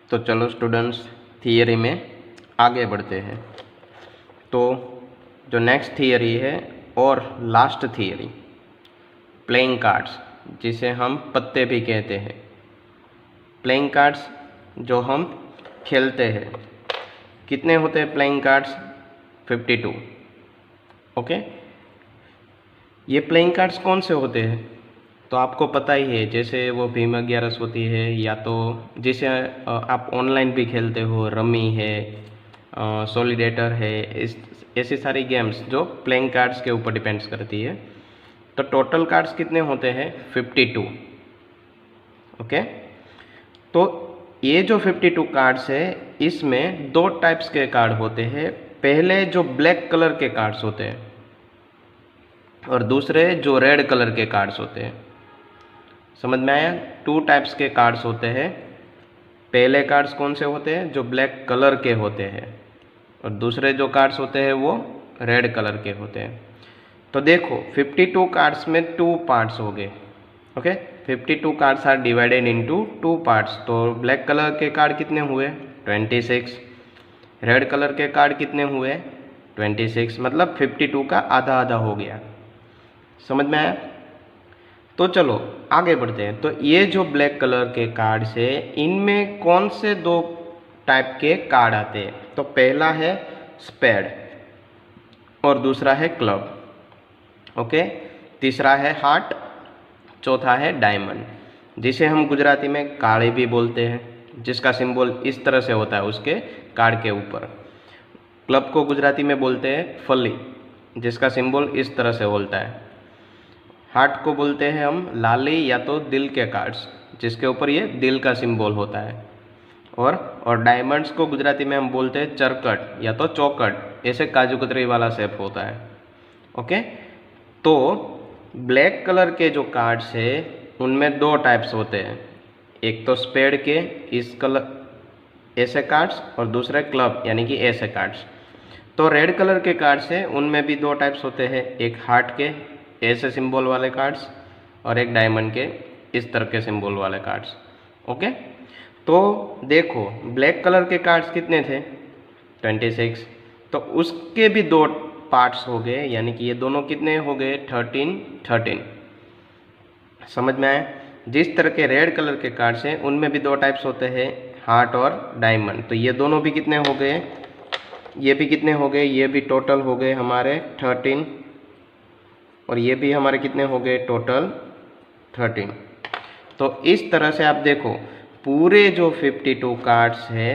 तो चलो students theory में आगे बढ़ते हैं। तो जो नेक्स्ट थियरी है और लास्ट थियरी, प्लेइंग कार्ड्स, जिसे हम पत्ते भी कहते हैं। प्लेइंग कार्ड्स जो हम खेलते हैं, कितने होते हैं प्लेइंग कार्ड्स? 52। ओके, ये प्लेइंग कार्ड्स कौन से होते हैं? तो आपको पता ही है, जैसे वो भीम 11 होती है, या तो जिसे आप ऑनलाइन भी खेलते हो, रमी है, सॉलिडेटर है, ऐसी सारी गेम्स जो प्लेइंग कार्ड्स के ऊपर डिपेंड्स करती है। तो टोटल कार्ड्स कितने होते हैं? 52। ओके, तो ये जो 52 कार्ड्स है, इसमें दो टाइप्स के कार्ड होते हैं। पहले जो ब्लैक कलर के कार्ड्स होते हैं और दूसरे जो रेड कलर के कार्ड्स होते हैं। समझ में आया? 2 टाइप्स के कार्ड्स होते हैं। पहले कार्ड्स कौन से होते हैं? जो ब्लैक कलर के होते हैं, और दूसरे जो कार्ड्स होते हैं वो रेड कलर के होते हैं। तो देखो 52 कार्ड्स में 2 पार्ट्स हो गए। Okay, 52 cards are divided into 2 parts. तो ब्लैक कलर के कार्ड कितने हुए? 26। रेड कलर के कार्ड कितने हुए? 26। मतलब 52 का आधा आधा हो गया। समझ में आया? तो चलो आगे बढ़ते हैं। तो ये जो ब्लैक कलर के कार्ड है, इनमें कौन से 2 टाइप के कार्ड आते हैं? तो पहला है स्पेड और दूसरा है क्लब। ओके, तीसरा है हार्ट, चौथा है डायमंड, जिसे हम गुजराती में काड़ी भी बोलते हैं, जिसका सिंबल इस तरह से होता है उसके कार्ड के ऊपर। क्लब को गुजराती में बोलते हैं फली, जिसका सिंबल इस तरह से होता है। हार्ट को बोलते हैं हम लाली या तो दिल के कार्ड्स, जिसके ऊपर ये दिल का सिंबल होता है। और डायमंड्स को गुजराती में हम बोलते हैं चरकट या तो चौकट, ऐसे काजू कतरी वाला शेप होता है। ओके, तो ब्लैक कलर के जो कार्ड्स है उनमें 2 टाइप्स होते हैं। एक तो स्पेड के इस कलर ऐसे कार्ड्स, और दूसरे क्लब यानी कि ऐसे कार्ड्स। तो रेड कलर के कार्ड्स है, उनमें भी 2 टाइप्स होते हैं। एक हार्ट के ऐसे सिंबल वाले कार्ड्स, और एक डायमंड के इस तरह के सिंबल वाले कार्ड्स। ओके, तो देखो ब्लैक कलर के कार्ड्स कितने थे? 26। तो उसके भी 2 पार्ट्स हो गए, यानी कि ये दोनों कितने हो गए? 13। समझ में आया? जिस तरह के रेड कलर के कार्ड्स हैं उनमें भी 2 टाइप्स होते हैं, हार्ट और डायमंड। तो ये दोनों भी कितने हो गए? ये भी कितने हो गए? ये भी टोटल हो गए हमारे 13, और ये भी हमारे कितने हो गए? टोटल 13। तो इस तरह से आप देखो पूरे जो 52 कार्ड्स है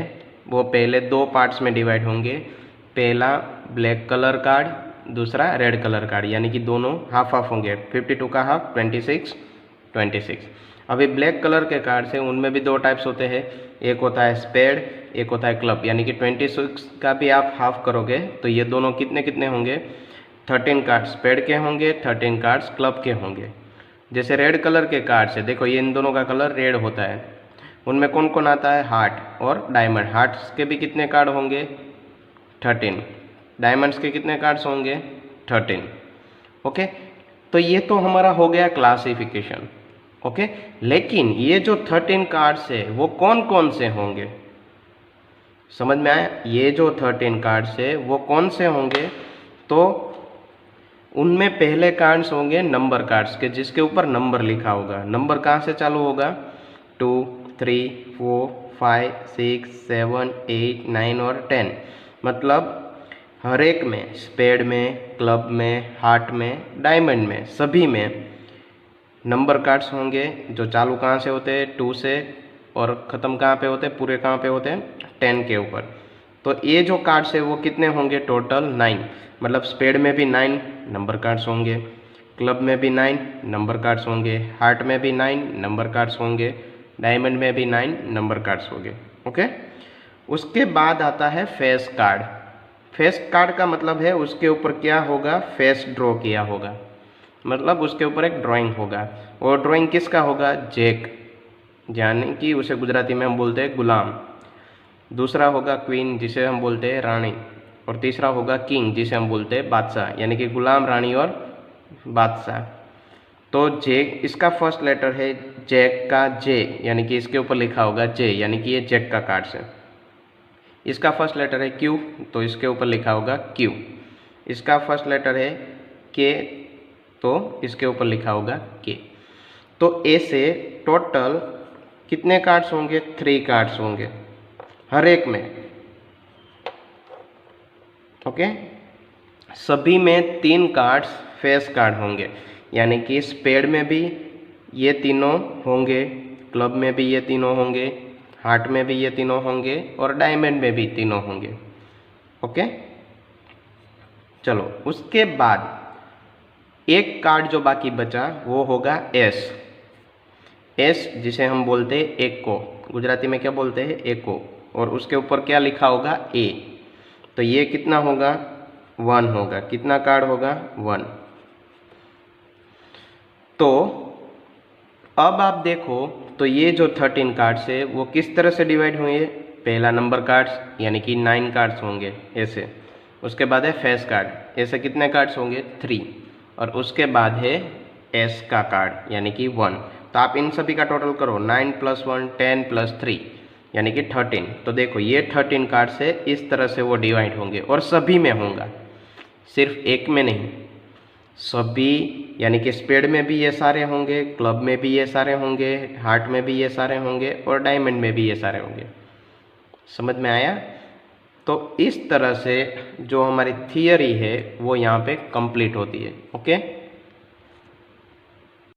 वो पहले 2 पार्ट्स में डिवाइड होंगे। पहला ब्लैक कलर कार्ड, दूसरा रेड कलर कार्ड, यानी कि दोनों हाफ हाफ होंगे। 52 का हाफ 26। अभी ब्लैक कलर के कार्ड है उनमें भी 2 टाइप्स होते हैं। एक होता है स्पेड, एक होता है क्लब, यानी कि 26 का भी आप हाफ करोगे तो ये दोनों कितने कितने होंगे? 13 कार्ड स्पेड के होंगे, 13 कार्ड्स क्लब के होंगे। जैसे रेड कलर के कार्ड्स है, देखो ये इन दोनों का कलर रेड होता है। उनमें कौन कौन आता है? हार्ट और डायमंड। हार्ट्स के भी कितने कार्ड होंगे? 13। डायमंड्स के कितने कार्ड्स होंगे? 13। ओके, तो ये तो हमारा हो गया क्लासिफिकेशन। ओके, लेकिन ये जो 13 कार्ड्स है वो कौन कौन से होंगे? समझ में आया? ये जो 13 कार्ड्स है वो कौन से होंगे? तो उनमें पहले कार्ड्स होंगे नंबर कार्ड्स के, जिसके ऊपर नंबर लिखा होगा। नंबर कहाँ से चालू होगा? 2, 3, 4, 5, 6, 7, 8, 9 और 10। मतलब हर एक में, स्पेड में, क्लब में, हार्ट में, डायमंड में, सभी में नंबर कार्ड्स होंगे जो चालू कहाँ से होते हैं? 2 से, और ख़त्म कहाँ पे होते हैं? पूरे कहाँ पे होते हैं? 10 के ऊपर। तो ये जो कार्ड्स है वो कितने होंगे? टोटल 9। मतलब स्पेड में भी 9 नंबर कार्ड्स होंगे, क्लब में भी 9 नंबर कार्ड्स होंगे, हार्ट में भी 9 नंबर कार्ड्स होंगे, डायमंड में भी 9 नंबर कार्ड्स होंगे। ओके, उसके बाद आता है फेस कार्ड। फेस कार्ड का मतलब है उसके ऊपर क्या होगा? फेस ड्रॉ किया होगा, मतलब उसके ऊपर एक ड्राइंग होगा। और ड्राइंग किसका होगा? जैक, यानी कि उसे गुजराती में हम बोलते हैं गुलाम। दूसरा होगा क्वीन, जिसे हम बोलते हैं रानी। और तीसरा होगा किंग, जिसे हम बोलते हैं बादशाह, यानी कि गुलाम, रानी और बादशाह। तो जे, इसका फर्स्ट लेटर है जैक का जे, यानी कि इसके ऊपर लिखा होगा जे, यानी कि ये जैक का कार्ड्स है। इसका फर्स्ट लेटर है क्यू, तो इसके ऊपर लिखा होगा क्यू। इसका फर्स्ट लेटर है के, तो इसके ऊपर लिखा होगा के। तो ए से टोटल कितने कार्ड्स होंगे? 3 कार्ड्स होंगे हर एक में। ओके, सभी में 3 कार्ड्स फेस कार्ड होंगे, यानी कि स्पेड में भी ये तीनों होंगे, क्लब में भी ये तीनों होंगे, हार्ट में भी ये तीनों होंगे और डायमंड में भी तीनों होंगे। ओके, चलो उसके बाद एक कार्ड जो बाकी बचा वो होगा एस। एस जिसे हम बोलते हैं एको, गुजराती में क्या बोलते हैं? एको। और उसके ऊपर क्या लिखा होगा? ए। तो ये कितना होगा? 1 होगा। कितना कार्ड होगा? 1। तो अब आप देखो तो ये जो 13 कार्ड्स है वो किस तरह से डिवाइड हुए? पहला नंबर कार्ड्स यानी कि 9 कार्ड्स होंगे ऐसे। उसके बाद है फेस कार्ड, ऐसे कितने कार्ड्स होंगे? 3। और उसके बाद है एस का कार्ड यानी कि 1। तो आप इन सभी का टोटल करो, 9 + 1 10 + 3 यानी कि 13। तो देखो ये 13 कार्ड से इस तरह से वो डिवाइड होंगे और सभी में होगा, सिर्फ एक में नहीं, सभी। यानी कि स्पेड में भी ये सारे होंगे, क्लब में भी ये सारे होंगे, हार्ट में भी ये सारे होंगे और डायमंड में भी ये सारे होंगे। समझ में आया? तो इस तरह से जो हमारी थियरी है वो यहाँ पे कंप्लीट होती है। ओके।